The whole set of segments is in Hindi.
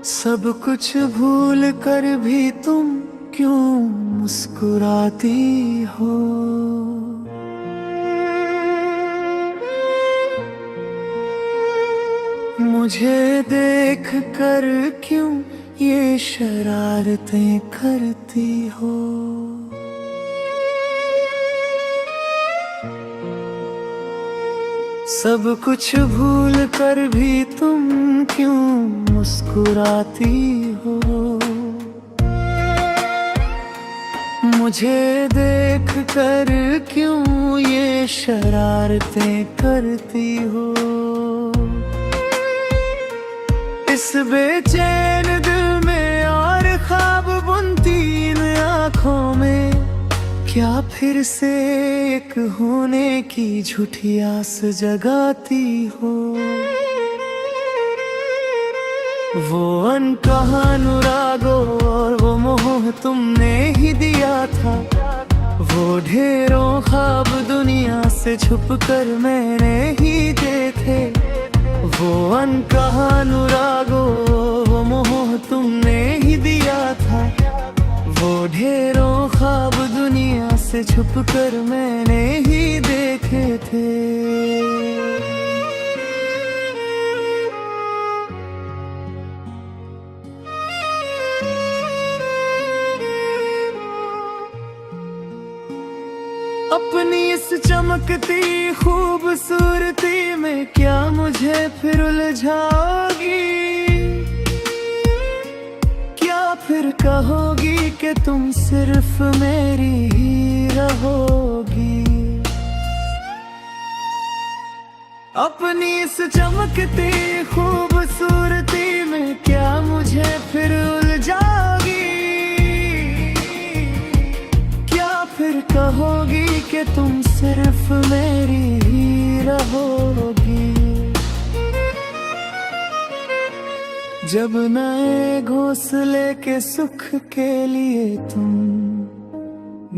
सब कुछ भूल कर भी तुम क्यों मुस्कुराती हो। मुझे देख कर क्यों ये शरारतें करती हो। सब कुछ भूल कर भी तुम क्यों मुस्कुराती हो। मुझे देख कर क्यों ये शरारतें करती हो। इस बेचैन दिल में और ख्वाब बुनती इन आँखों में, क्या फिर से एक होने की झूठी आस जगाती हो। वो अनकहा अनुरागों और वो मोह तुमने ही दिया था। वो ढेरों ख्वाब दुनिया से छुप कर मैंने ही देखे। वो अनकहा अनुरागों वो मोह तुमने ही दिया था। वो ढेरों ख्वाब दुनिया से छुप कर मैंने ही देखे थे। अपनी इस चमकती खूबसूरती में क्या मुझे फिर उलझाओगी। क्या फिर कहोगी कि तुम सिर्फ मेरी ही रहोगी। अपनी इस चमकती खूबसूरती में क्या मुझे फिर उलझाओगी। क्या फिर कहोगी कि तुम सिर्फ मेरी ही रहोगी। जब नए घोंसले के सुख के लिए तुम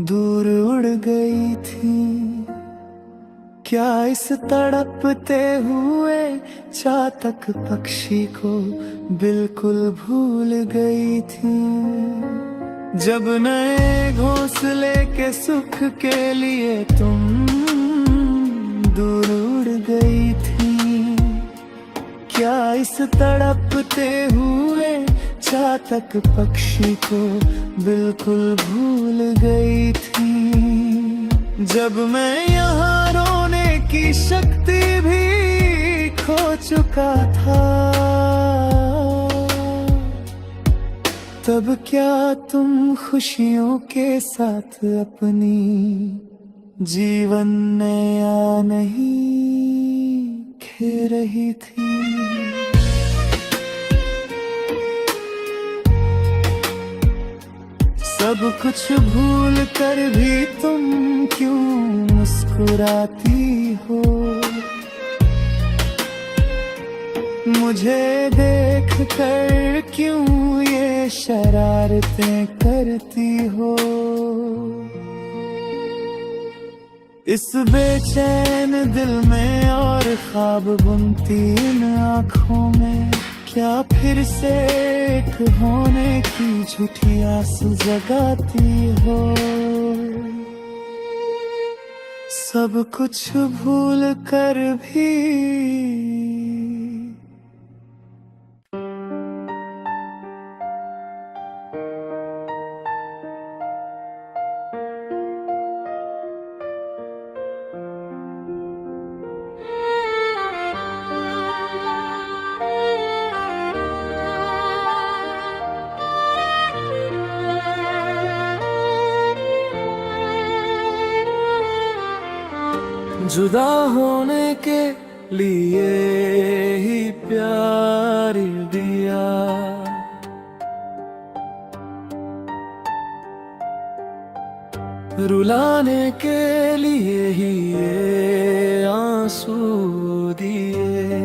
दूर उड़ गई थी, क्या इस तड़पते हुए चातक पक्षी को बिल्कुल भूल गई थी। जब नए घोंसले के सुख के लिए तुम दूर उड़ गई थी, क्या इस तड़पते हुए चातक पक्षी को बिल्कुल भूल गई थी। जब मैं यहाँ रोने की शक्ति भी खो चुका था, तब क्या तुम खुशियों के साथ अपनी जीवन नया नहीं खे रही थी। सब कुछ भूल कर भी तुम क्यों मुस्कुराती हो। मुझे देख कर क्यों ये शरारतें करती हो। इस बेचैन दिल में और ख्वाब बुनती इन आँखों में, क्या फिर से एक होने की झूठी आस जगाती हो। सब कुछ भूल कर भी जुदा होने के लिए ही प्यार दिया। रुलाने के लिए ही ये आंसू दिए।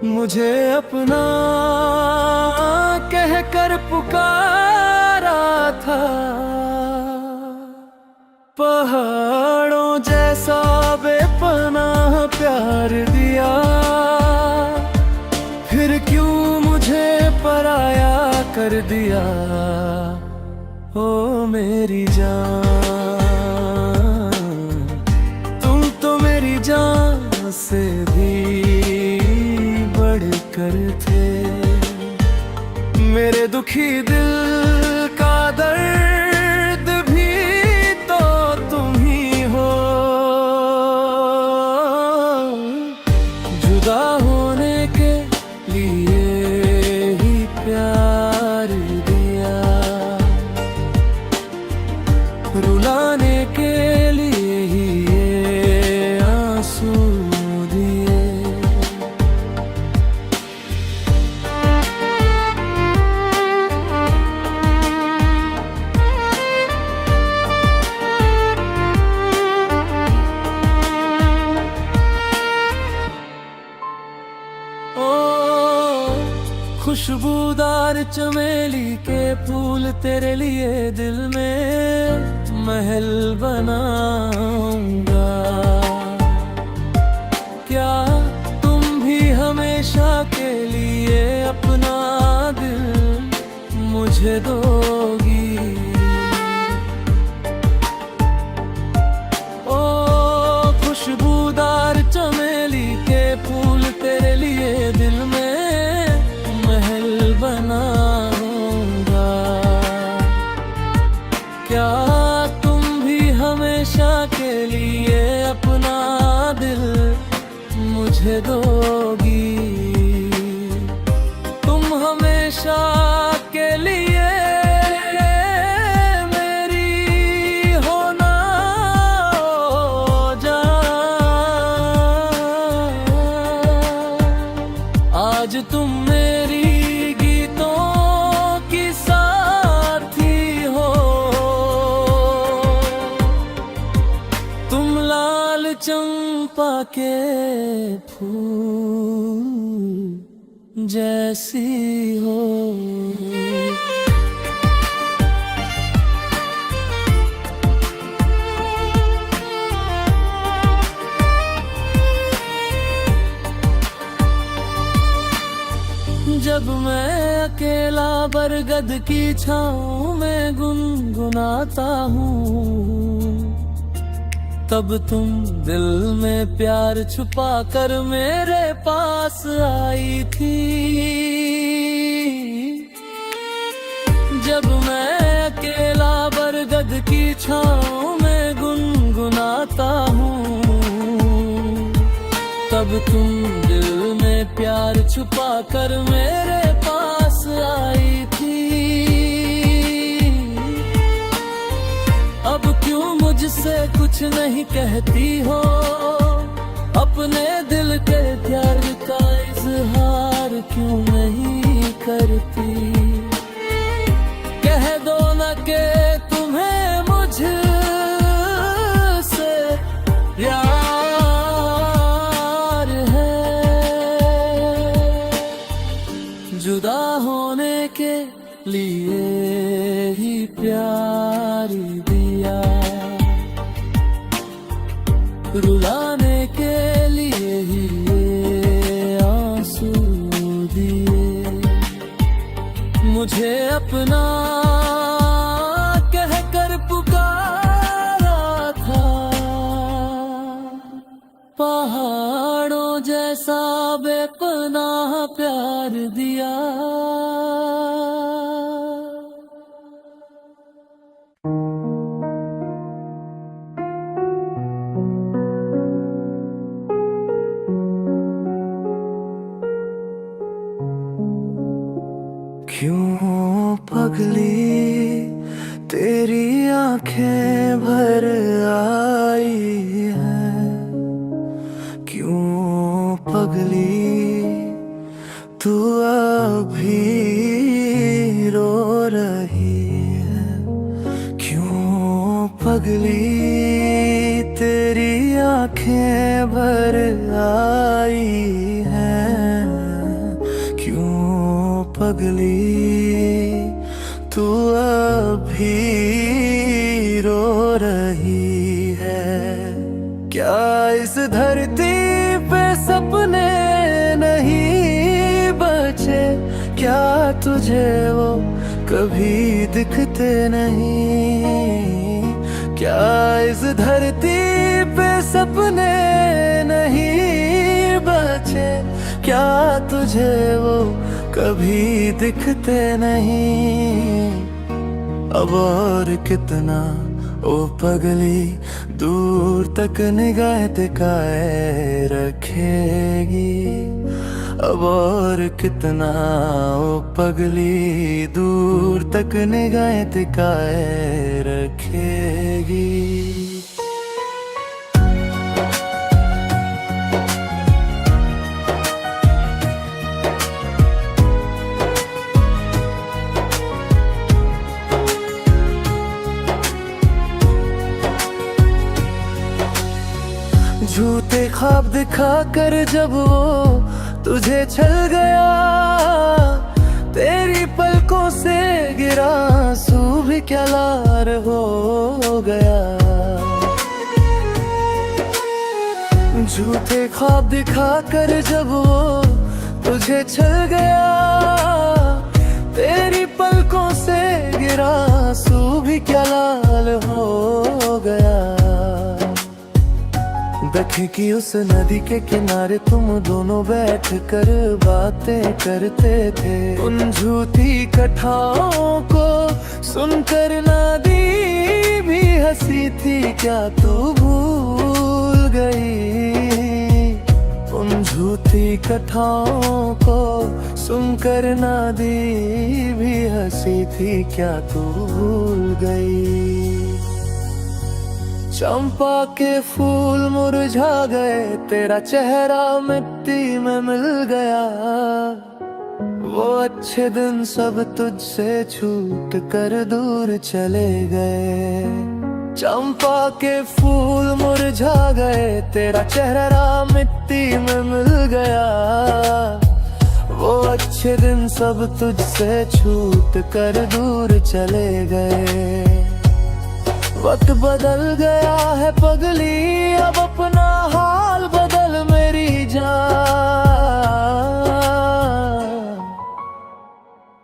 मुझे अपना कहकर पुकारा था, पहाड़ों जैसा बेपनाह प्यार दिया। कर दिया ओ मेरी जान। तुम तो मेरी जान से भी बढ़कर थे। मेरे दुखी दिल का दर्द भी तो तुम ही हो। जुदा होने के लिए ही प्यार दिया, रुलाने के लिए ही ये आंसू दिए। खुशबूदार चमेली के फूल तेरे लिए दिल में महल बनाऊंगा। क्या तुम भी हमेशा के लिए अपना दिल मुझे दोगी? ओ खुशबूदार चमेली के फूल तेरे लिए दिल में बनाऊंगा। क्या तुम भी हमेशा के लिए अपना दिल मुझे दोगी? तुम हमेशा के लिए मेरी होना जान। आज तुम मेरी चंपा के फूल जैसी हो। जब मैं अकेला बरगद की छाँव में गुनगुनाता हूँ, तब तुम दिल में प्यार छुपा कर मेरे पास आई थी। जब मैं अकेला बरगद की छाँव में गुनगुनाता हूँ, तब तुम दिल में प्यार छुपा कर मेरे पास आई थी। अब क्यों मुझसे कुछ नहीं कहती हो? अपने दिल के प्यार का इजहार क्यों नहीं करती? कह दो ना कि तुम्हें मुझसे प्यार है। जुदा होने के लिए ही प्यार दिया, रुलाने के लिए ही ये आंसू दिए। मुझे अपना कहकर पुकारा था, पहाड़ों जैसा बेपनाह प्यार दिया। क्यों पगली तेरी आंखें भर आई हैं? क्यों पगली तू अभी रो रही है? क्यों पगली तेरी आंखें भर आई हैं? क्यों पगली तू अभी रो रही है? क्या इस धरती पे सपने नहीं बचे? क्या तुझे वो कभी दिखते नहीं? क्या इस धरती पे सपने नहीं बचे? क्या तुझे वो कभी दिखते नहीं? अब और कितना ओ पगली दूर तक निगाह टिकाए रखेगी? अब और कितना ओ पगली दूर तक निगाह टिकाए रखेगी? झूठे ख्वाब दिखा कर जब वो तुझे छल गया, तेरी पलकों से गिरा आंसू भी क्या लार हो गया। झूठे ख्वाब दिखा कर जब वो तुझे छल गया, तेरी पलकों से गिरा आंसू भी क्या लाल हो गया। देखे कि उस नदी के किनारे तुम दोनों बैठ कर बातें करते थे। उन झूठी कथाओं को सुनकर नदी भी हंसी थी, क्या तू भूल गई? उन झूठी कथाओं को सुनकर नदी भी हंसी थी, क्या तू भूल गई? चंपा के फूल मुरझा गए, तेरा चेहरा मिट्टी में मिल गया। वो अच्छे दिन सब तुझसे छूट कर दूर चले गए। चंपा के फूल मुरझा गए, तेरा चेहरा मिट्टी में मिल गया। वो अच्छे दिन सब तुझसे छूट कर दूर चले गए। वक्त बदल गया है पगली, अब अपना हाल बदल मेरी जान।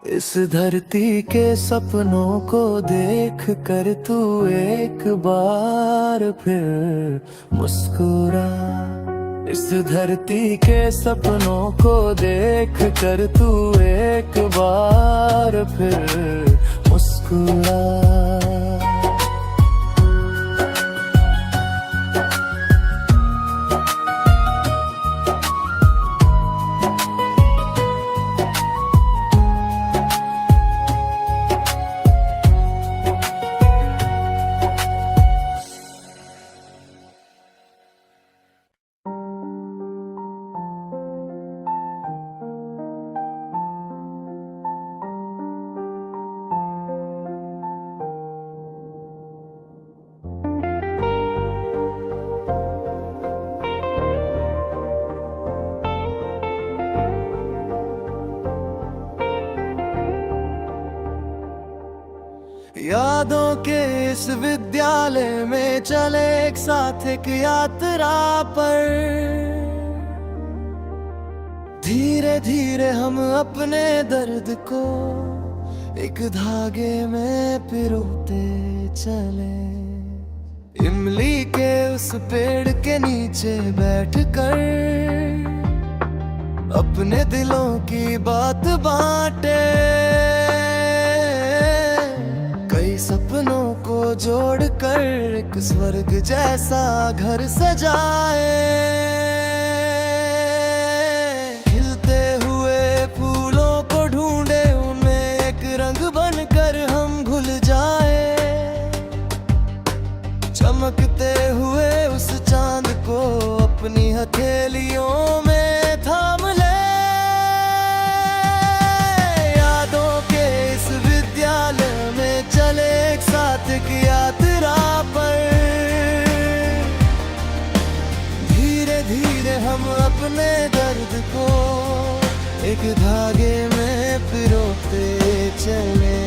इस धरती के सपनों को देख कर तू एक बार फिर मुस्कुरा। इस धरती के सपनों को देख कर तू एक बार फिर मुस्कुरा। यादों के इस विद्यालय में चले एक साथ एक यात्रा पर। धीरे धीरे हम अपने दर्द को एक धागे में पिरोते चले। इमली के उस पेड़ के नीचे बैठकर अपने दिलों की बात बांटे। कई सपनों को जोड़कर एक स्वर्ग जैसा घर सजाए। खिलते हुए फूलों को ढूंढे, उन्हें एक रंग बनकर हम घुल जाए। चमकते हुए उस चांद को अपनी हथेलियों में थाम ले। यादों के इस विद्यालय में चले एक साथ एक यात्रा पर। धीरे धीरे हम अपने दर्द को एक धागे में पिरोते चले।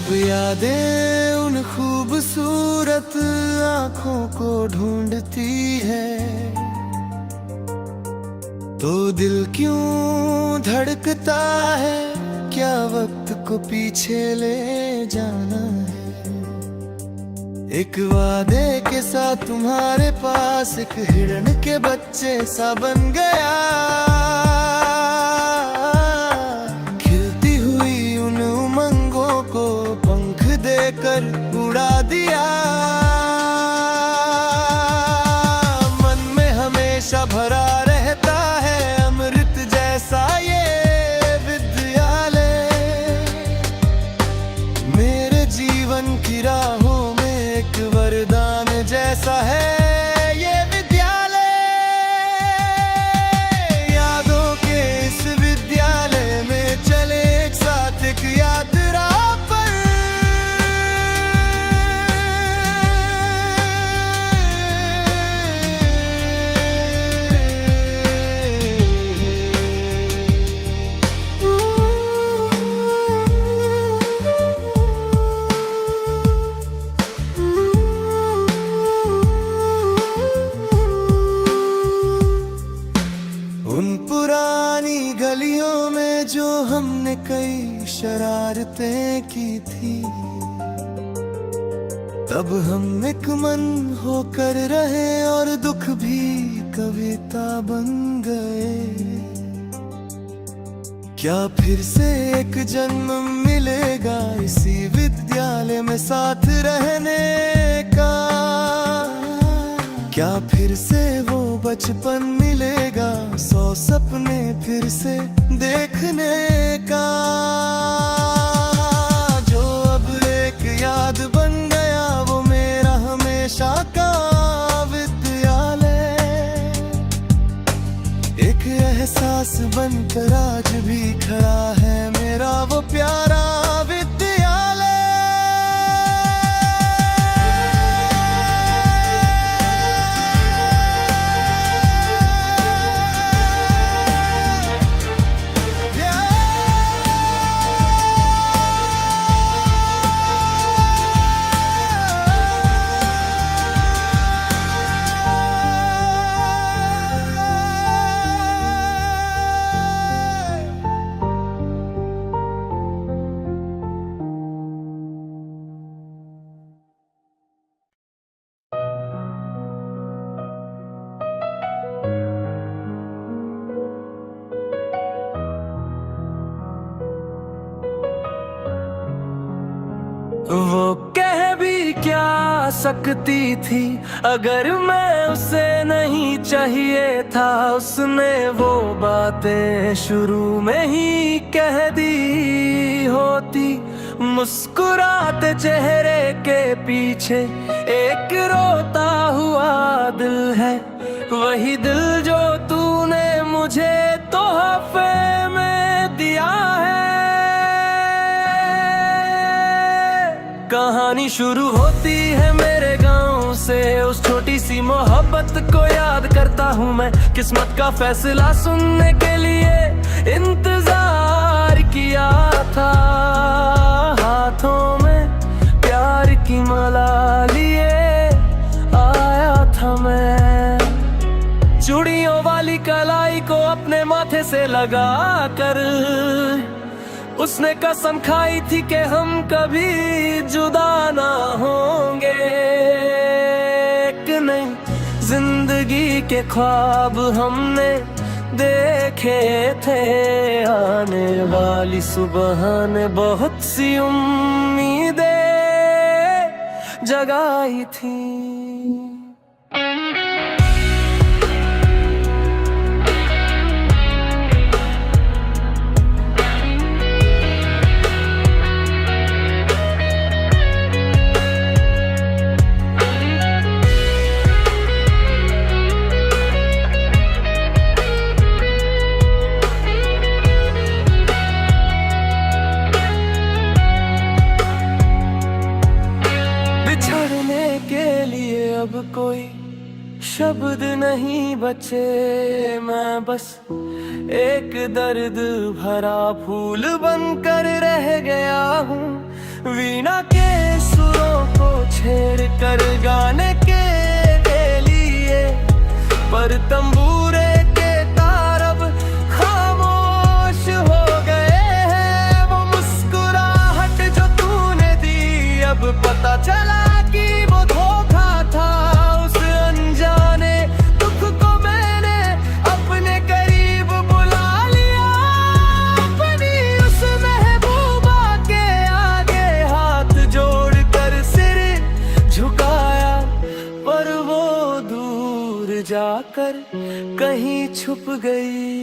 जब यादें उन खूबसूरत आँखों को ढूंढती है, तो दिल क्यों धड़कता है, क्या वक्त को पीछे ले जाना है। एक वादे के साथ तुम्हारे पास एक हिरण के बच्चे सा बन गया, खिलती हुई उन उमंगों को पंख देकर उड़ा दिया। मन में हमेशा भरा रहता है अमृत जैसा ये विद्यालय, मेरे जीवन की राहों एक वरदान जैसा है ये विद्यालय। यादों के इस विद्यालय में चले एक साथ एक यात्रा पर। उन पुरानी गलियों में जो हमने कई शरारतें की थी, तब हम एक मन होकर रहे और दुख भी कविता बन गए। क्या फिर से एक जन्म मिलेगा इसी विद्यालय में साथ रहने का, क्या फिर से वो बचपन मिलेगा, 100 सपने फिर से देखने का, जो अब एक याद बन गया वो मेरा हमेशा का विद्यालय। एक एहसास बनकर आज भी खड़ा है मेरा वो प्यारा विद्यालय। वो कह भी क्या सकती थी अगर मैं उसे नहीं चाहिए था, उसने वो बातें शुरू में ही कह दी होती। मुस्कुराते चेहरे के पीछे एक रोता हुआ दिल है, वही दिल जो तूने मुझे तोहफे में दिया है। कहानी शुरू होती है मेरे गांव से, उस छोटी सी मोहब्बत को याद करता हूँ मैं। किस्मत का फैसला सुनने के लिए इंतजार किया था, हाथों में प्यार की माला लिए आया था मैं। चूड़ियों वाली कलाई को अपने माथे से लगा कर उसने कसम खाई थी कि हम कभी जुदा ना होंगे। एक नई जिंदगी के ख्वाब हमने देखे थे, आने वाली सुबह ने बहुत सी उम्मीदें जगाई थी। अब कोई शब्द नहीं बचे, मैं बस एक दर्द भरा फूल बनकर रह गया हूँ। वीणा के सुरों को छेड़ कर गाने के लिए, पर तंबूरे के तार अब खामोश हो गए हैं। वो मुस्कुराहट जो तूने दी, अब पता चला कि वो धोखा था। उस अनजाने दुख को मैंने अपने करीब बुला लिया, अपनी उस महबूबा के आगे हाथ जोड़कर सिर झुकाया, पर वो दूर जाकर कहीं छुप गई।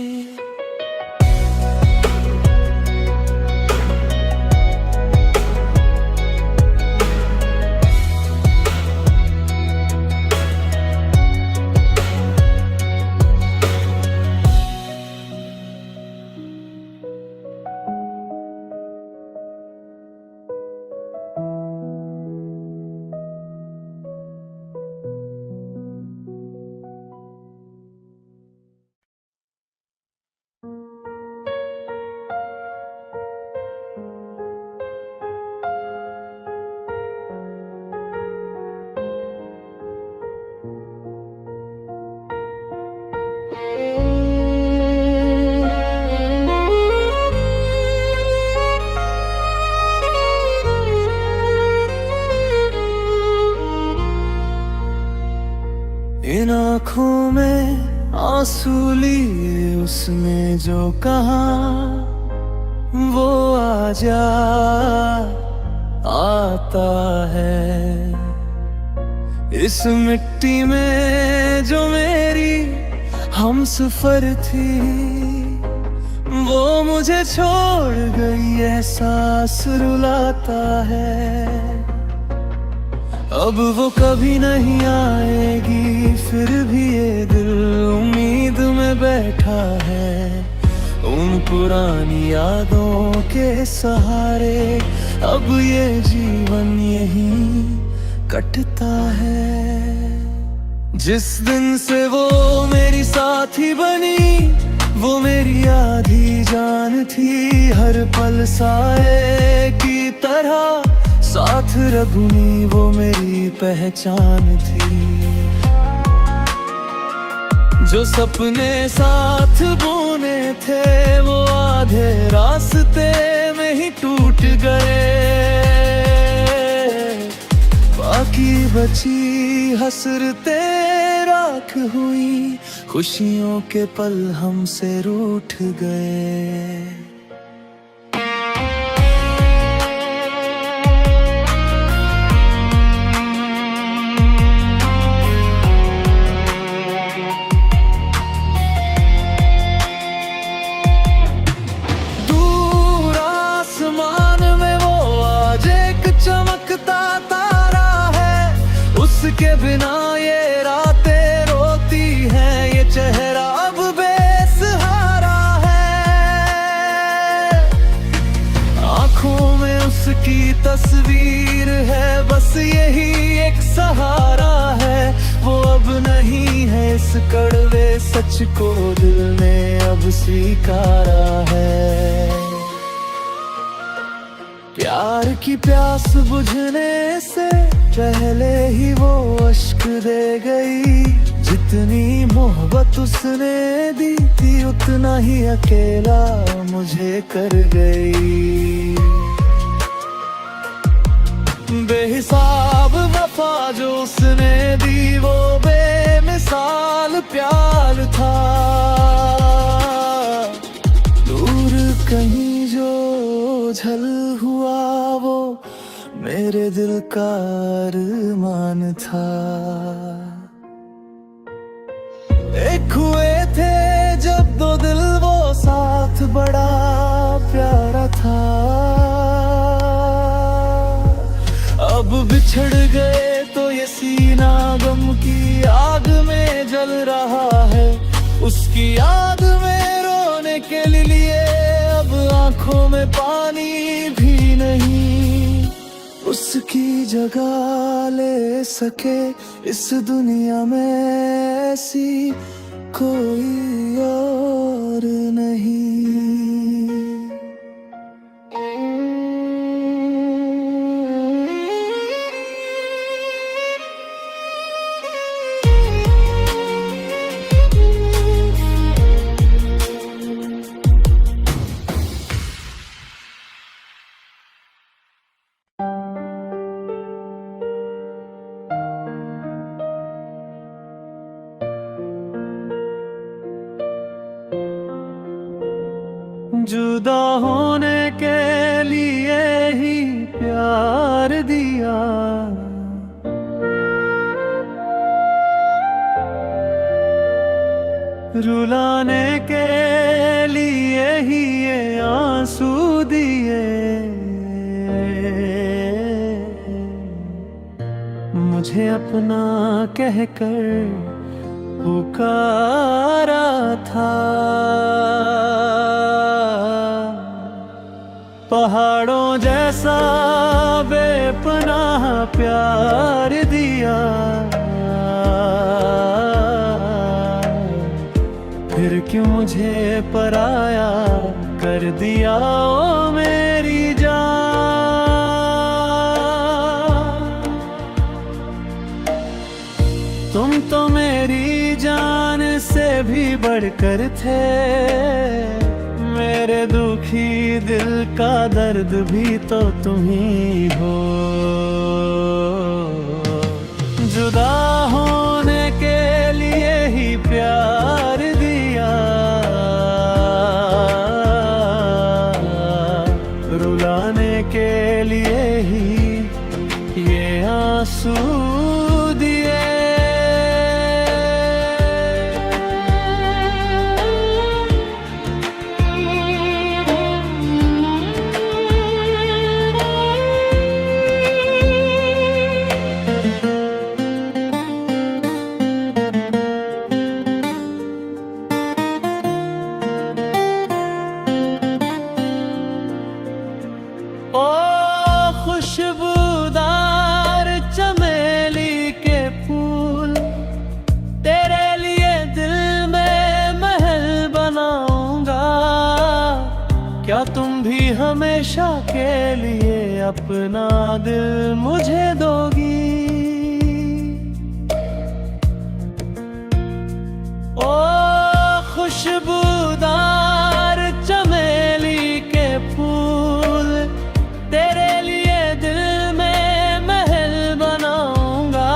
इन आँखों में आंसू लिए उसने जो कहा, वो आजा आता है। इस मिट्टी में जो मेरी हमसफर थी, वो मुझे छोड़ गई, एहसास रुलाता है। अब वो कभी नहीं आएगी, फिर भी ये दिल उम्मीद में बैठा है। उन पुरानी यादों के सहारे अब ये जीवन यहीं कटता है। जिस दिन से वो मेरी साथी बनी, वो मेरी आधी जान थी। हर पल साए की तरह साथ रखनी वो मेरी पहचान थी। जो सपने साथ बुने थे, वो आधे रास्ते में ही टूट गए। बाकी बची हसरतें राख हुई, खुशियों के पल हमसे रूठ गए। चमकता तारा है, उसके बिना ये रातें रोती हैं। ये चेहरा अब बेसहारा है, आंखों में उसकी तस्वीर है। बस यही एक सहारा है, वो अब नहीं है। इस कड़वे सच को दिल ने अब स्वीकारा है। प्यार की प्यास बुझने से पहले ही वो अश्क दे गई। जितनी मोहब्बत उसने दी थी, उतना ही अकेला मुझे कर गई। बेहिसाब वफा जो उसने दी, वो बेमिसाल प्यार था। दूर कहीं जो झल हुआ, वो मेरे दिल का अरमान था। एक हुए थे जब दो दिल, वो साथ बड़ा प्यारा था। अब बिछड़ गए तो ये सीना गम की आग में जल रहा है। उसकी याद में रोने के लिए अब आंखों में पानी भी नहीं। उसकी जगह ले सके इस दुनिया में ऐसी कोई और नहीं। जुदा होने के लिए ही प्यार दिया, रुलाने के लिए ही ये आंसू दिए। मुझे अपना कहकर पुकारा था, पहाड़ों जैसा बेपनाह प्यार दिया, फिर क्यों मुझे पराया कर दिया ओ मेरी जान। तुम तो मेरी जान से भी बढ़कर थे, मेरे दुखी दिल का दर्द भी तो तुम ही हो। जुदा होने के लिए ही प्यार दिया, रुलाने के लिए ही ये आंसू दिए। ओ खुशबूदार चमेली के फूल, तेरे लिए दिल में महल बनाऊंगा। क्या तुम भी हमेशा के लिए अपना दिल मुझे दोगी? ओ खुशबूदार चमेली के फूल, तेरे लिए दिल में महल बनाऊंगा।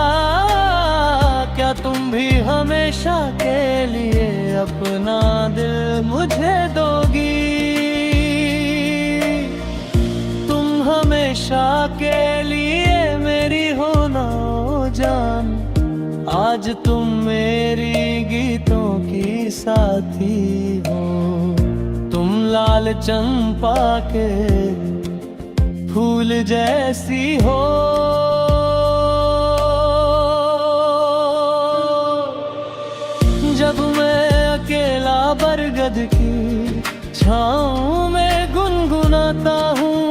क्या तुम भी हमेशा के लिए अपना दिल मुझे दोगी? तुम हमेशा के लिए मेरी हो ना जान, आज तुम मेरी गीतों की साथी हो। तुम लाल चंपा के फूल जैसी हो। जब मैं अकेला बरगद की छाँव में गुनगुनाता हूँ,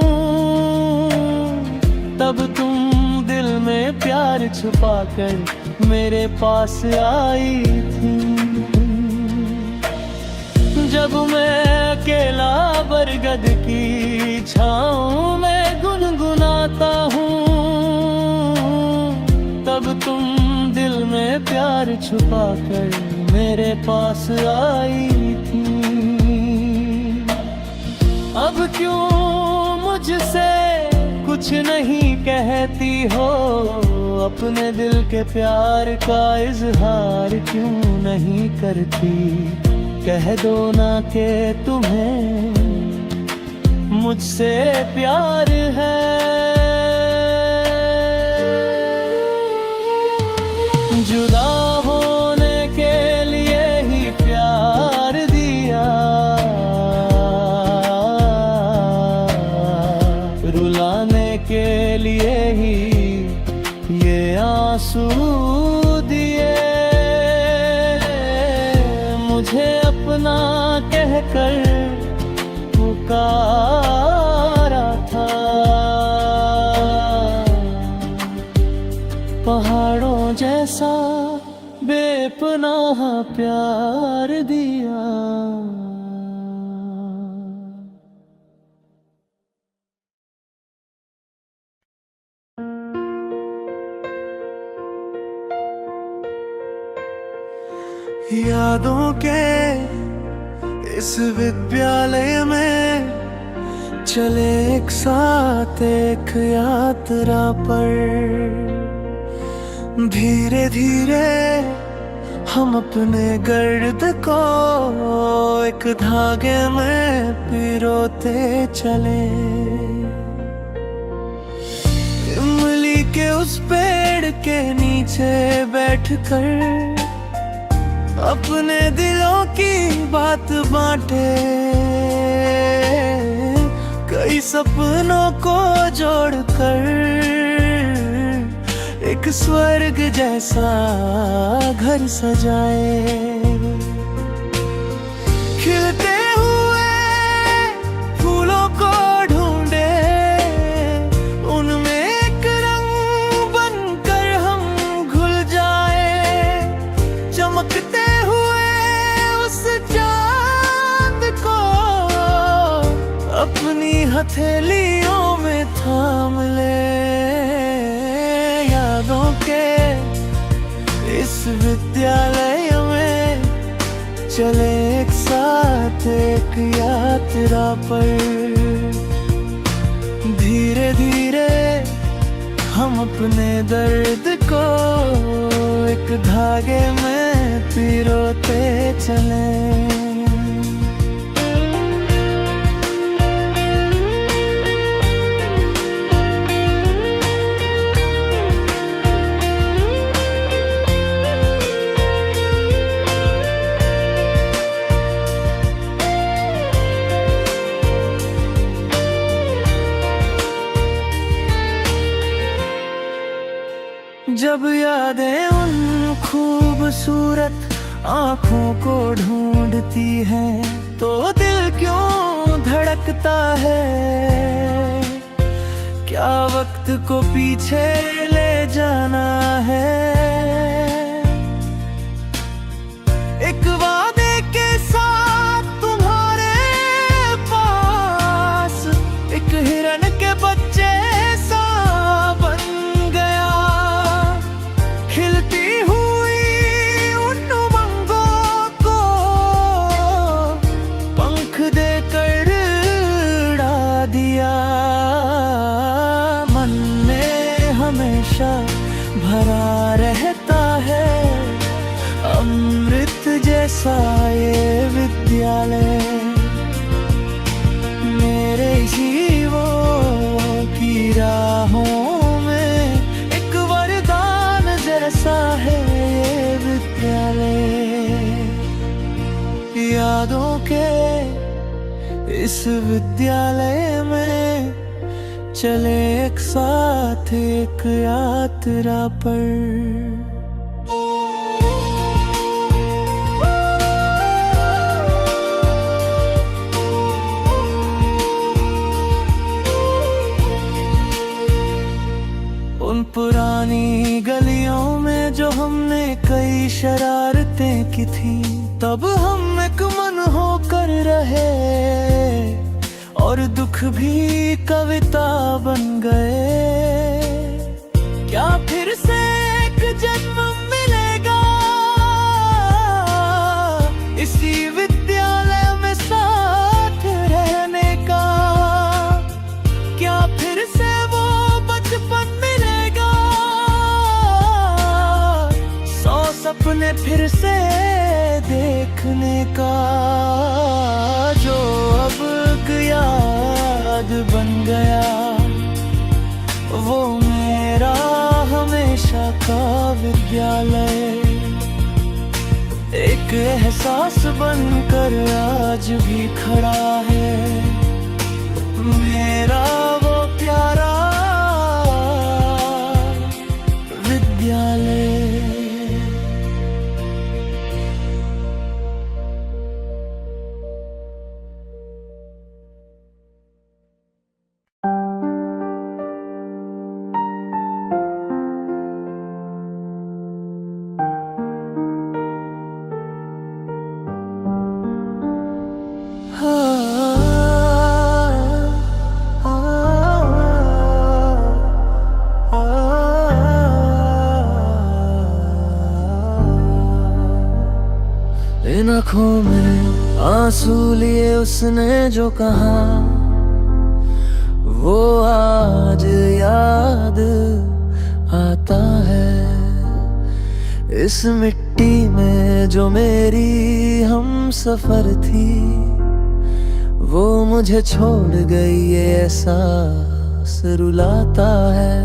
तब तुम दिल में प्यार छुपाकर मेरे पास आई थी। जब मैं अकेला बरगद की छाँव में गुनगुनाता हूँ, तब तुम दिल में प्यार छुपाकर मेरे पास आई थी। अब क्यों मुझसे कुछ नहीं कहती हो? अपने दिल के प्यार का इजहार क्यों नहीं करती? कह दो ना कि तुम्हें मुझसे प्यार है। जुदा होने के लिए ही प्यार दिया, रुलाने के लिए ही ये आंसू दिए। मुझे अपना कहकर पुकारा था, पहाड़ों जैसा बेपनाह प्यार दिया। यादों के इस विद्यालय में चले एक साथ एक यात्रा पर, धीरे धीरे हम अपने गर्द को एक धागे में पिरोते चले। इमली के उस पेड़ के नीचे बैठकर अपने दिलों की बात बांटे। कई सपनों को जोड़कर एक स्वर्ग जैसा घर सजाए। खिलते हुए फूलों को ढूंढे, उनमें एक रंग बनकर हम घुल जाए। चमकते हुए उस चांद को अपनी हथेलियों में थाम ले। यादों के इस विद्यालय में चले एक साथ एक यात्रा पर। धीरे धीरे हम अपने दर्द को एक धागे में पिरोते चले। जब यादें उन खूबसूरत आँखों को ढूंढती हैं तो दिल क्यों धड़कता है। क्या वक्त को पीछे ले जाना है। एक वादे के साथ तुम्हारे पास एक हिरन के बच्चे सा बन गया। खिलती हुई उन उमंगों को पंख देकर उड़ा दिया। मन में हमेशा भरा रहता है अमृत जैसा ये विद्यालय। मेरे जीवों की राहों में एक वरदान जैसा है ये विद्यालय। यादों के इस विद्यालय में चले एक साथ एक यात्रा पर। उन पुरानी गलियों में जो हमने कई शरारतें की थी, तब हम एक मन होकर रहे और दुख भी कविता बन गए। क्या फिर से एक जन्म मिलेगा इसी विद्यालय में साथ रहने का। क्या फिर से वो बचपन मिलेगा, 100 सपने फिर से देखने का। जो अब याद बन गया वो मेरा हमेशा का विद्यालय। एक एहसास बनकर आज भी खड़ा है मेरा वो प्यारा विद्यालय। इन आँखों में आंसू लिए उसने जो कहा, वो आज याद आता है। इस मिट्टी में जो मेरी हम सफर थी, वो मुझे छोड़ गई, ये एहसास रुलाता है।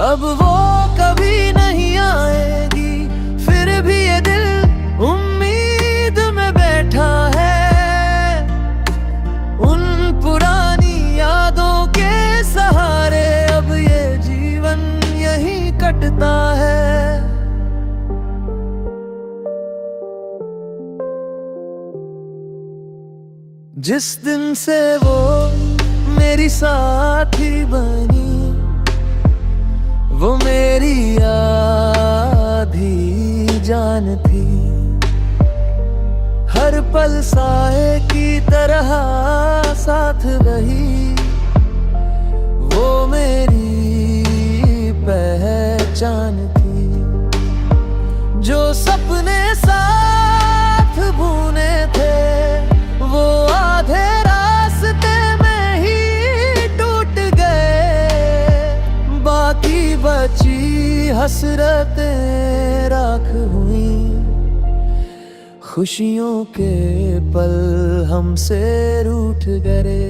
अब वो कभी नहीं आएगी, फिर भी ये दिल उम्मीद में बैठा है। उन पुरानी यादों के सहारे अब ये जीवन यहीं कटता है। जिस दिन से वो मेरी साथी बनी, वो मेरी आधी जान थी। हर पल साए की तरह साथ रही, वो मेरी पहचान थी। जो सपने साथ बुने थे, वो आधे रास्ते में ही टूट गए। बाकी बची हसरतें राख हुई, खुशियों के पल हमसे रूठ गए।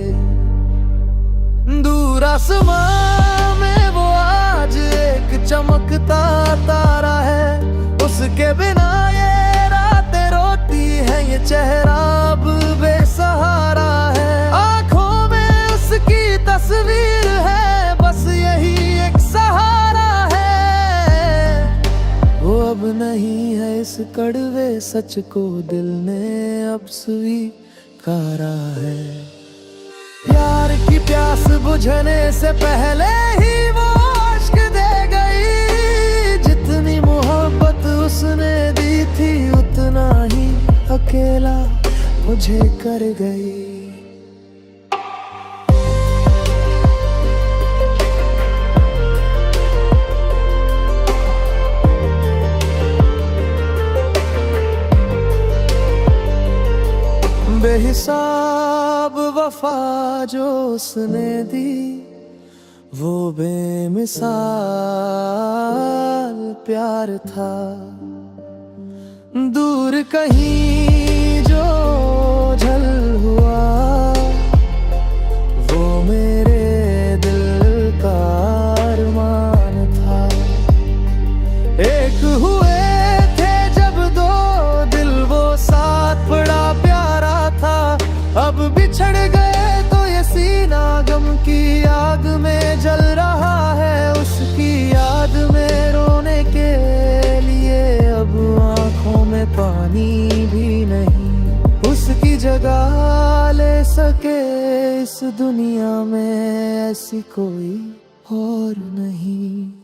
दूर आसमां में वो आज एक चमकता तारा है। उसके बिना ये रातें रोती है, ये चेहरा अब बेसहारा है। आंखों में उसकी तस्वीर है, बस यही एक सहारा है। वो अब नहीं है, इस कड़वे सच को दिल ने अब स्वीकारा है। प्यार की प्यास बुझने से पहले ही वो अश्क दे गई। जितनी मोहब्बत उसने दी थी, उतना ही अकेला मुझे कर गई। बेहिसाब वफा जो उसने दी, वो बेमिसाल प्यार था। दूर कहीं जो झल हुआ, वो मेरे दिल का अरमान था। एक हुए थे जब दो दिल, वो साथ बड़ा प्यारा था। अब बिछड़ गए तो ये सीना गम की आग में जल रहा है। उसकी याद में रोने के लिए अब आंखों में पानी भी नहीं। उसकी जगह ले सके इस दुनिया में ऐसी कोई और नहीं।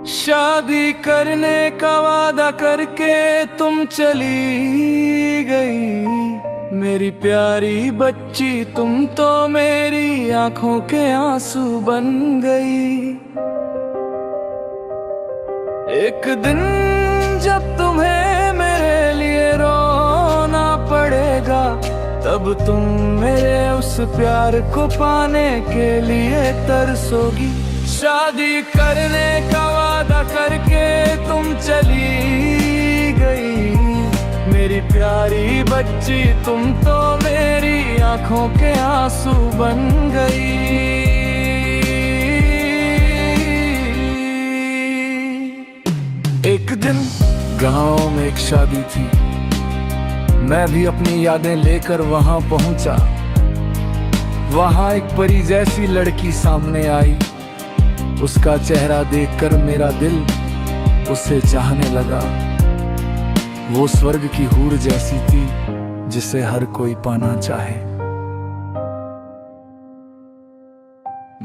शादी करने का वादा करके तुम चली गई। मेरी प्यारी बच्ची, तुम तो मेरी आंखों के आंसू बन गई। एक दिन जब तुम्हें मेरे लिए रोना पड़ेगा, तब तुम मेरे उस प्यार को पाने के लिए तरसोगी। शादी करने का वादा करके तुम चली गई। मेरी प्यारी बच्ची, तुम तो मेरी आंखों के आंसू बन गई। एक दिन गांव में एक शादी थी। मैं भी अपनी यादें लेकर वहां पहुंचा। वहां एक परी जैसी लड़की सामने आई। उसका चेहरा देखकर मेरा दिल उसे चाहने लगा। वो स्वर्ग की हूर जैसी थी, जिसे हर कोई पाना चाहे।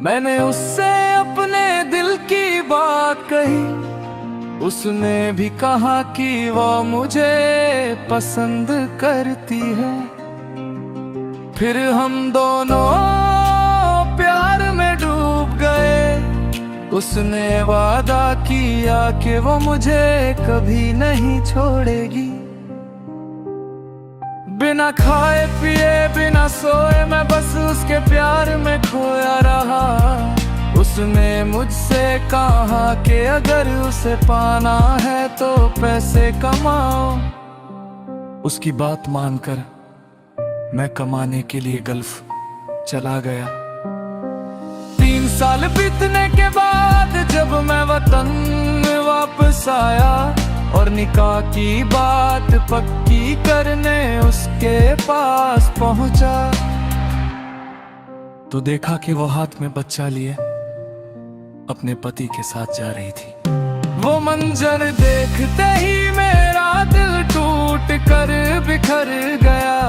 मैंने उससे अपने दिल की बात कही। उसने भी कहा कि वो मुझे पसंद करती है। फिर हम दोनों प्यार में डूब गए। उसने वादा किया कि वो मुझे कभी नहीं छोड़ेगी। बिना खाए पिए बिना सोए मैं बस उसके प्यार में खोया रहा। उसने मुझसे कहा कि अगर उसे पाना है तो पैसे कमाओ। उसकी बात मानकर मैं कमाने के लिए गल्फ चला गया। 3 साल बीतने के बाद जब मैं वतन वापस आया और निकाह की बात पक्की करने उसके पास पहुंचा, तो देखा कि वो हाथ में बच्चा लिए अपने पति के साथ जा रही थी। वो मंजर देखते ही मेरा दिल टूट कर बिखर गया।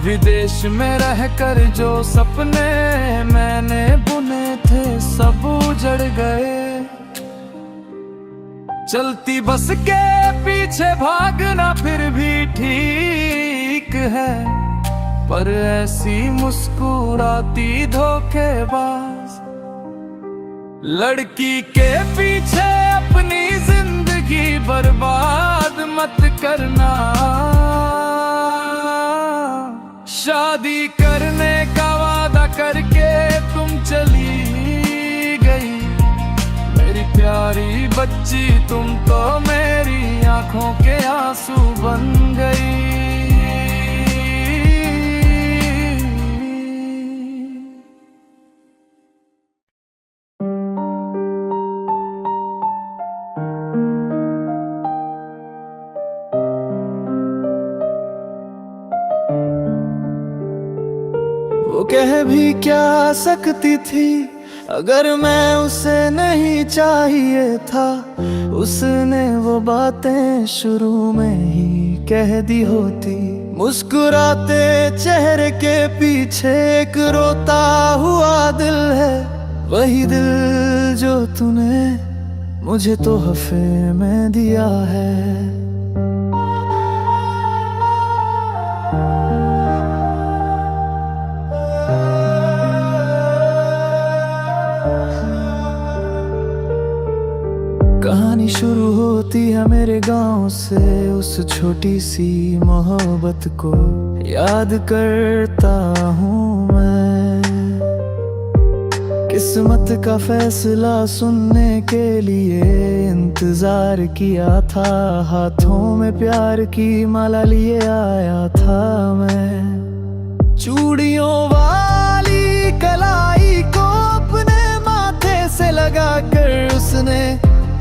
विदेश में रहकर जो सपने मैंने बुने थे सब उजड़ गए। चलती बस के पीछे भागना फिर भी ठीक है, पर ऐसी मुस्कुराती धोखेबाज लड़की के पीछे अपनी जिंदगी बर्बाद मत करना। शादी करने का वादा करके तुम चली गई मेरी प्यारी बच्ची, तुम तो मेरी आंखों के आंसू बन गई। वो कह भी क्या सकती थी अगर मैं उसे नहीं चाहिए था। उसने वो बातें शुरू में ही कह दी होती। मुस्कुराते चेहरे के पीछे एक रोता हुआ दिल है, वही दिल जो तूने मुझे तोहफे में दिया है। कहानी शुरू होती है मेरे गांव से, उस छोटी सी मोहब्बत को याद करता हूँ मैं। किस्मत का फैसला सुनने के लिए इंतजार किया था, हाथों में प्यार की माला लिए आया था मैं। चूड़ियों वाली कलाई को अपने माथे से लगाकर उसने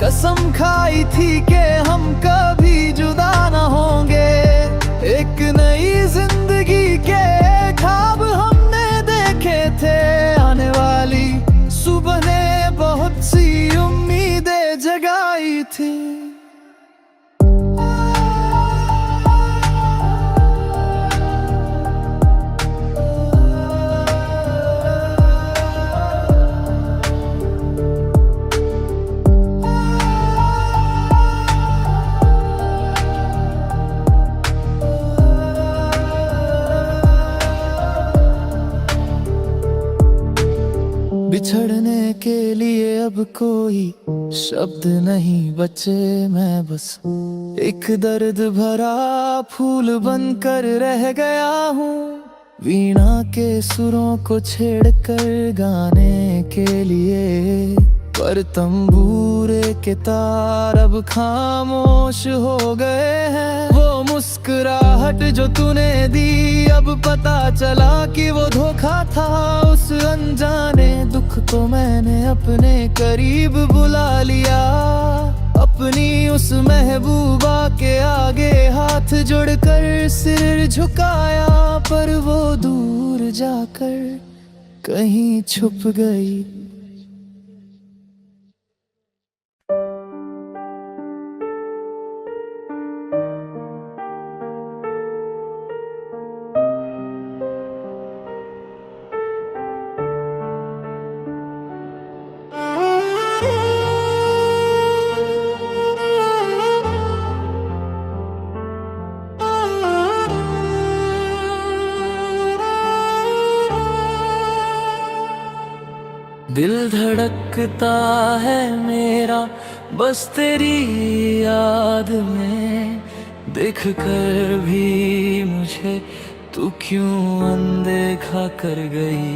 कसम खाई थी कि हम कभी जुदा न होंगे। एक नई जिंदगी के ख्वाब हमने देखे थे, आने वाली सुबह ने बहुत सी उम्मीदें जगाई थी। बिछड़ने के लिए अब कोई शब्द नहीं बचे, मैं बस एक दर्द भरा फूल बनकर रह गया हूँ। वीणा के सुरों को छेड़कर गाने के लिए, पर तंबूरे के तार अब खामोश हो गए हैं। वो मुस्कुराहट जो तूने दी अब पता चला कि वो धोखा था। उस अनजाने दुख को मैंने अपने करीब बुला लिया, अपनी उस महबूबा के आगे हाथ जोड़कर सिर झुकाया। पर वो दूर जाकर कहीं छुप गई। दिल धड़कता है मेरा बस तेरी याद में, देख कर भी मुझे तू क्यों अनदेखा कर गई।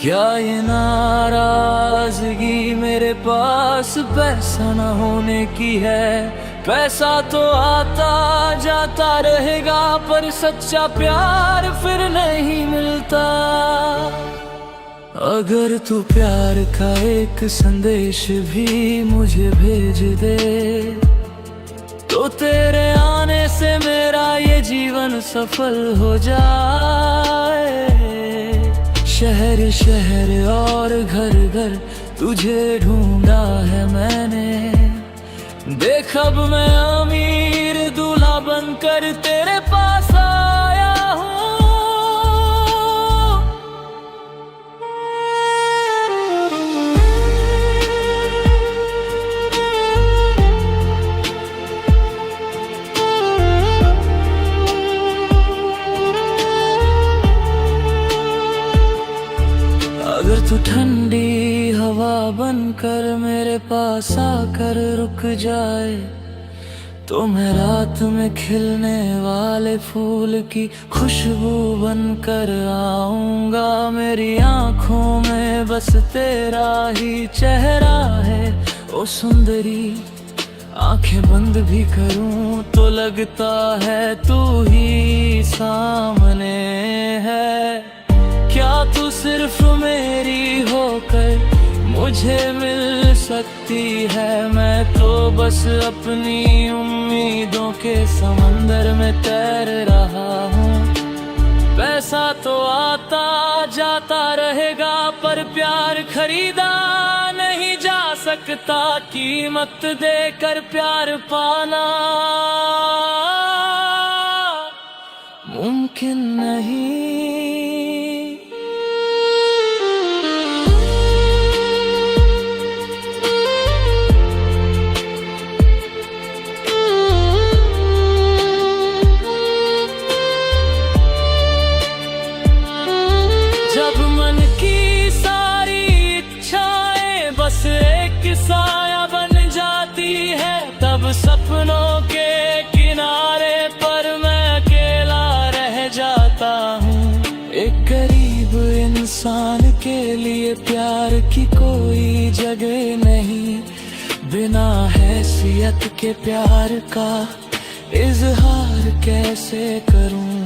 क्या ये नाराजगी मेरे पास पैसा न होने की है? पैसा तो आता जाता रहेगा पर सच्चा प्यार फिर नहीं मिलता। अगर तू प्यार का एक संदेश भी मुझे भेज दे तो तेरे आने से मेरा ये जीवन सफल हो जाए। शहर शहर और घर घर तुझे ढूंढा है मैंने, देख अब मैं अमीर दूल्हा बनकर तेरे पास आया हूँ। अगर तू ठंडी हवा बनकर मेरे पास आकर रुक जाए तो मैं रात में खिलने वाले फूल की खुशबू बनकर आऊंगा। मेरी आंखों में बस तेरा ही चेहरा है ओ सुंदरी, आंखें बंद भी करूं तो लगता है तू ही सामने है। क्या तू सिर्फ मेरी होकर मुझे मिल सकती है? मैं तो बस अपनी उम्मीदों के समंदर में तैर रहा हूँ। पैसा तो आता जाता रहेगा पर प्यार खरीदा नहीं जा सकता। कीमत देकर प्यार पाना मुमकिन नहीं। बस एक साया बन जाती है तब सपनों के किनारे पर मैं अकेला रह जाता हूँ। एक गरीब इंसान के लिए प्यार की कोई जगह नहीं, बिना हैसियत के प्यार का इजहार कैसे करूँ?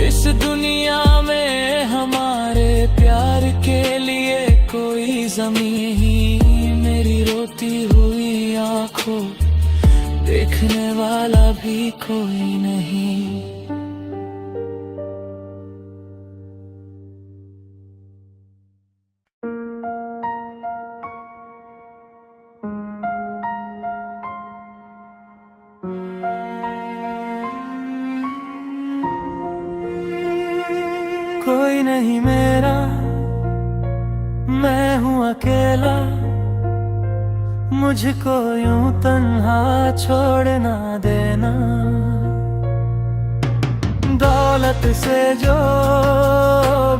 इस दुनिया में हमारे प्यार के लिए कोई ज़मीं ही मेरी रोती हुई आंखों देखने वाला भी कोई नहीं। कोई नहीं मेरा, मैं हूँ अकेला, मुझको यूं तन्हा छोड़ ना देना। दौलत से जो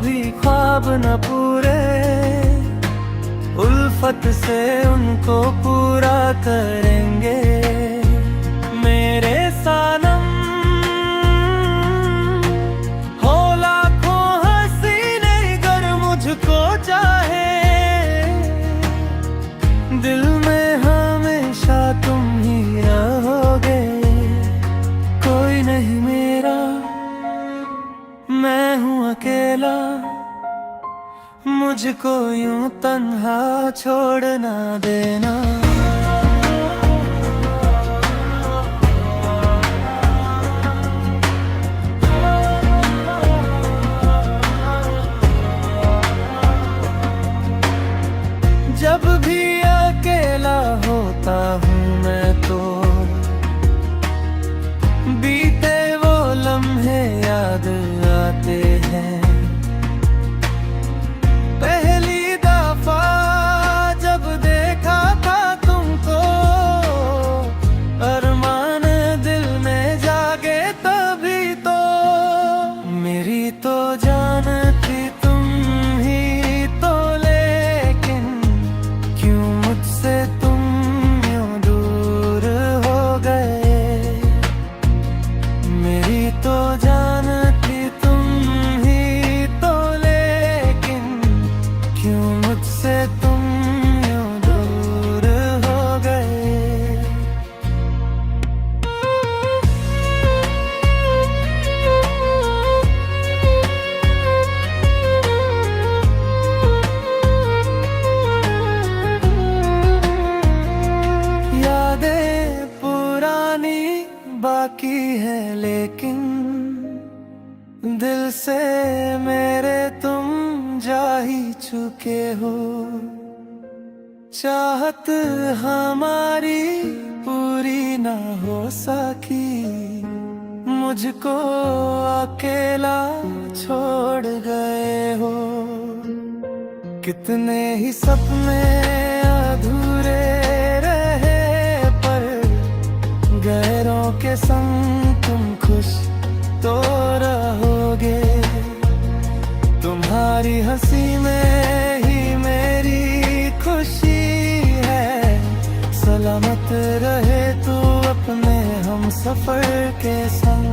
भी ख्वाब न पूरे, उल्फत से उनको पूरा करेंगे। मेरे सनम हो लाखों हसीने गर मुझको चाहे, दिल में हमेशा तुम ही रहोगे। कोई नहीं मेरा, मैं हूँ अकेला, मुझको यूं तन्हा छोड़ ना देना। जब भी अकेला होता हूँ मैं तो बीते वो लम्हे याद आते हैं। पहली दफा जब देखा था तुमको, अरमान दिल में जागे तभी तो। मेरी तो जान थी तुम ही तो, लेकिन क्यों मुझसे तुम यूं से मेरे तुम जा ही चुके हो। चाहत हमारी पूरी ना हो सकी, मुझको अकेला छोड़ गए हो। कितने ही सपने अधूरे रहे, पर गैरों के संग तुम खुश तो रहोगे। तुम्हारी हंसी में ही मेरी खुशी है। सलामत रहे तू अपने हम सफर के संग।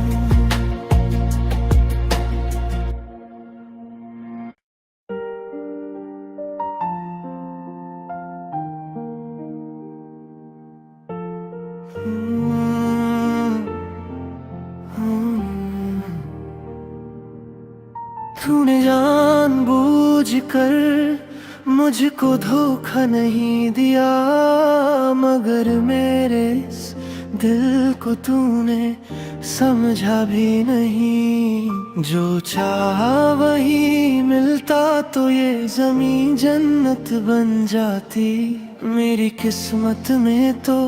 तूने जानबूझ कर मुझको धोखा नहीं दिया, मगर मेरे इस दिल को तूने समझा भी नहीं। जो चाहा वही मिलता तो ये ज़मीं जन्नत बन जाती। मेरी किस्मत में तो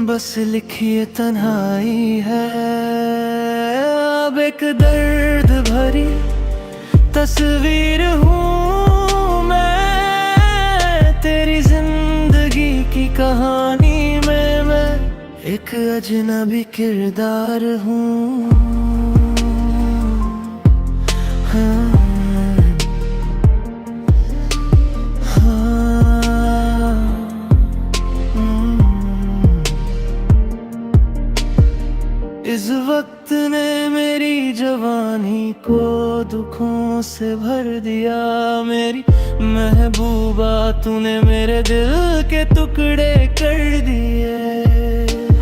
बस लिखी तन्हाई है। अब एक दर्द भरी तस्वीर हूँ मैं, तेरी जिंदगी की कहानी में मैं एक अजनबी किरदार हूँ। हाँ, हाँ, इस वक्त ने मेरी जवानी को दुखों से भर दिया। मेरी महबूबा तूने मेरे दिल के टुकड़े कर दिए।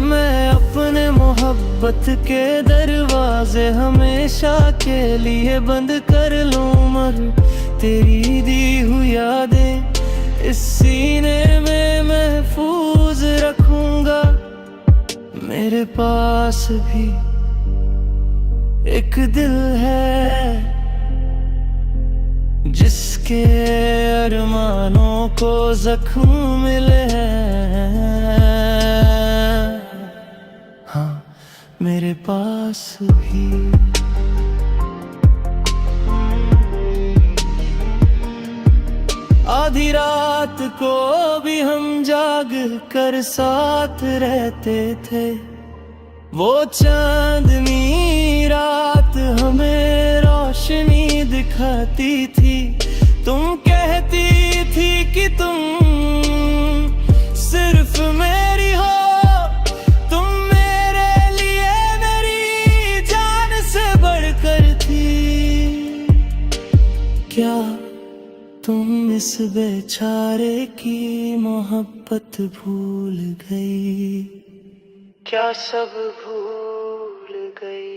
मैं अपने मोहब्बत के दरवाजे हमेशा के लिए बंद कर लूं, मगर तेरी दी हुई यादें इस सीने में महफूज रखूंगा। मेरे पास भी एक दिल है जिसके अरमानों को जख्म मिले हैं। हाँ, मेरे पास भी। आधी रात को भी हम जाग कर साथ रहते थे। वो चांदनी रात हमें रोशनी दिखाती थी। तुम कहती थी कि तुम सिर्फ मेरी हो, तुम मेरे लिए मेरी जान से बढ़कर थी। क्या तुम इस बेचारे की मोहब्बत भूल गई? क्या सब भूल गई?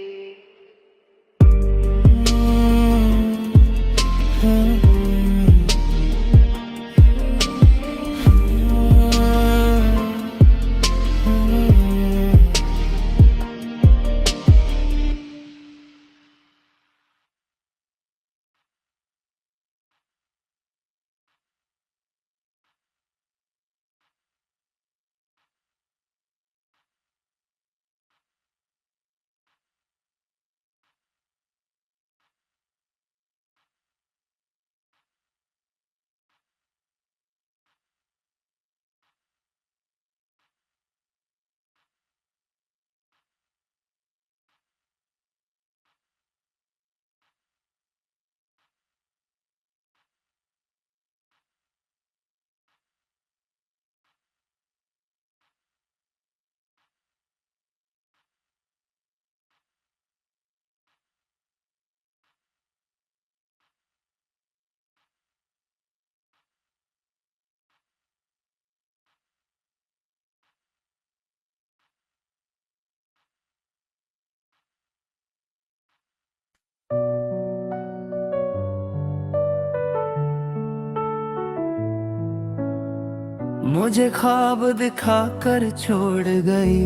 मुझे ख्वाब दिखाकर छोड़ गई,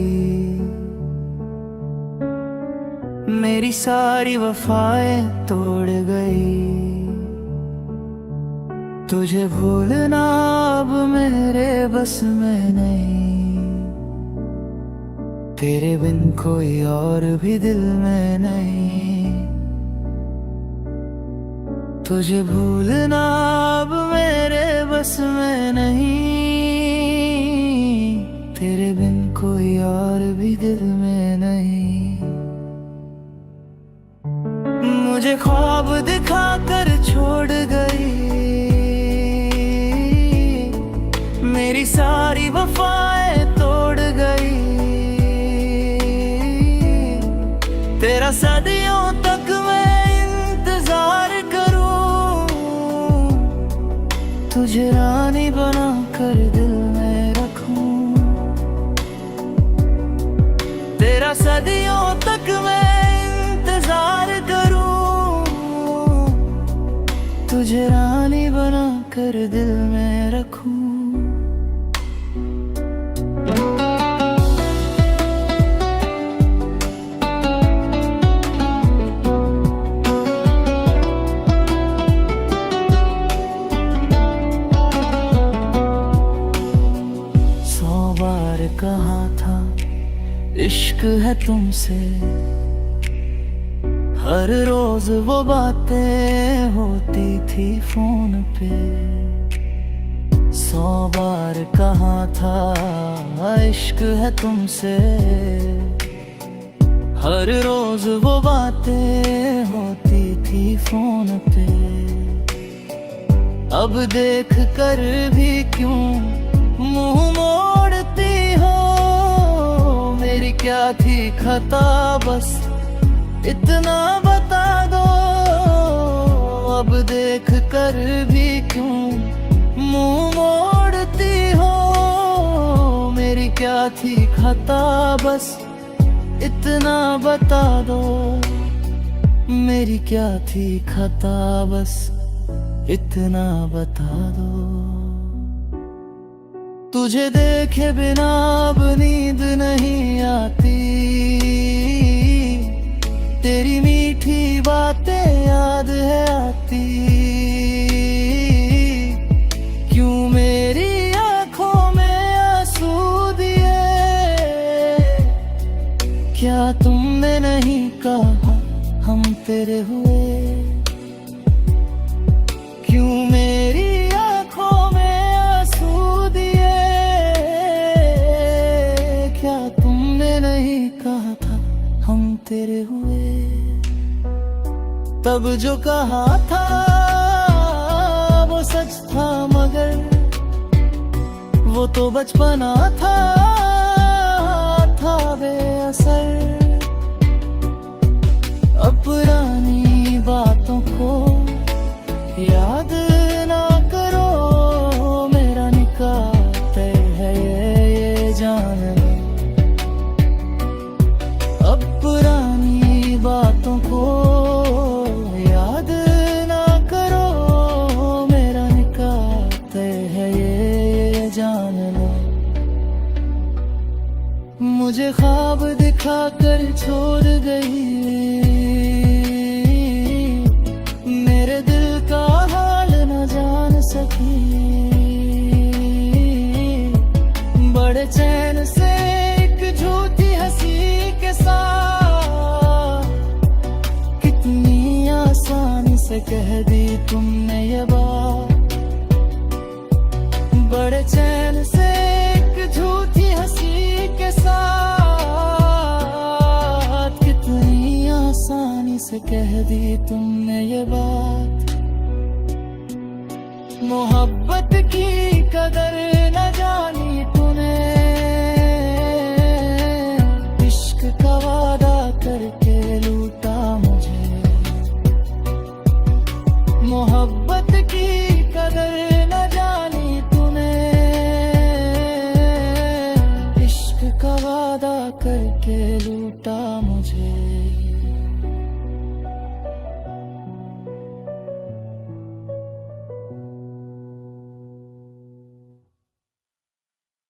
मेरी सारी वफाएं तोड़ गई। तुझे भूलना अब मेरे बस में नहीं, तेरे बिन कोई और भी दिल में नहीं। तुझे भूलना अब मेरे बस में नहीं, तेरे बिन कोई और भी दिल में नहीं। मुझे ख्वाब दिखाकर छोड़ गई, मेरी सारी वफाएं तोड़ गई। तेरा सदियों तक मैं इंतजार करूं, तुझे रानी बना कर दिल में रखूं। तेरा सदियों तक मैं इंतजार करूं, तुझे रानी बना कर दिल में रखूं। कहा था इश्क है तुमसे, हर रोज वो बातें होती थी फोन पे। 100 बार कहा था इश्क है तुमसे, हर रोज वो बातें होती थी फोन पे। अब देख कर भी क्यों मुंह मोड़ती हो, मेरी क्या थी खता बस इतना बता दो। अब देख कर भी क्यों मुंह मोड़ती हो, मेरी क्या थी खता बस इतना बता दो। मेरी क्या थी खता बस इतना बता दो। तुझे देखे बिना अब नींद नहीं आती, तेरी मीठी बातें याद है आती। क्यों मेरी आंखों में आंसू दिए, क्या तुमने नहीं कहा हम तेरे हुए। क्यों मेरी आंखों में आंसू दिए, क्या तुमने नहीं कहा था हम तेरे हुए। तब जो कहा था वो सच था, मगर वो तो बचपना था बेअसर। अब पुरानी बातों को याद ना करो, मेरा निकाह तय है ये जान लो। अब पुरानी बातों को याद ना करो, मेरा निकाह तय है ये जान लो। मुझे ख्वाब दिखाकर छोड़ गई, मेरे दिल का हाल न जान सकी। बड़े चैन से एक झूठी हंसी के साथ, कितनी आसानी से कह दी तुमने ये बात। बड़े चैन से एक झूठी हंसी के साथ, कितनी आसानी से कह दी तुमने ये बात। मोहब्बत की कदर न जानी तूने, इश्क का वादा करके लूटा मुझे। मोहब्बत की कदर न जानी तूने, इश्क का वादा करके लूटा मुझे।